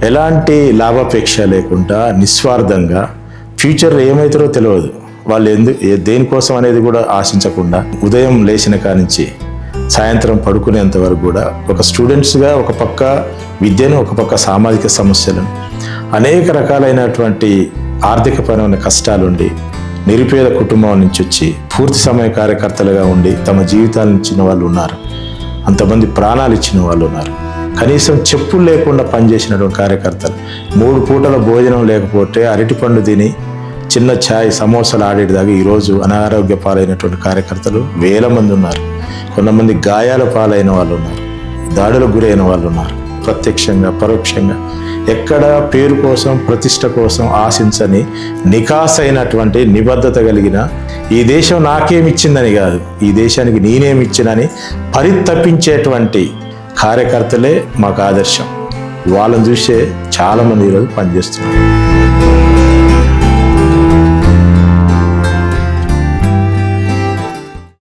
ఎలాంటి లాభాపేక్ష లేకుండా నిస్వార్థంగా ఫ్యూచర్లో ఏమవుతారో తెలియదు, వాళ్ళు దేనికోసం అనేది కూడా ఆశించకుండా ఉదయం లేచిన కానించి సాయంత్రం పడుకునేంత వరకు కూడా ఒక స్టూడెంట్స్గా ఒక పక్క విద్యను, ఒక పక్క సామాజిక సమస్యలను, అనేక రకాలైనటువంటి ఆర్థికపరమైన కష్టాలుండి నిరుపేద కుటుంబం నుంచి వచ్చి పూర్తి సమయ కార్యకర్తలుగా ఉండి తమ జీవితాలను ఇచ్చిన వాళ్ళు ఉన్నారు. అంతమంది ప్రాణాలు ఇచ్చిన వాళ్ళు ఉన్నారు. కనీసం చెప్పులు లేకుండా పనిచేసినటువంటి కార్యకర్తలు, 3 పూటల భోజనం లేకపోతే అరటిపండు తిని చిన్న ఛాయ్ సమోసాలు ఆడేదాకా ఈరోజు అనారోగ్య పాలైనటువంటి కార్యకర్తలు వేల మంది ఉన్నారు. కొంతమంది గాయాల పాలైన వాళ్ళు ఉన్నారు, దాడులకు గురైన వాళ్ళు ఉన్నారు. ప్రత్యక్షంగా పరోక్షంగా ఎక్కడ పేరు కోసం ప్రతిష్ట కోసం ఆశించని నికాసైనటువంటి నిబద్ధత కలిగిన, ఈ దేశం నాకేమిచ్చిందని కాదు, ఈ దేశానికి నేనేమిచ్చినని పరితపించేటువంటి కార్యకర్తలే మాకు ఆదర్శం. వాళ్ళని చూసే చాలామంది ఈరోజు పనిచేస్తున్నారు.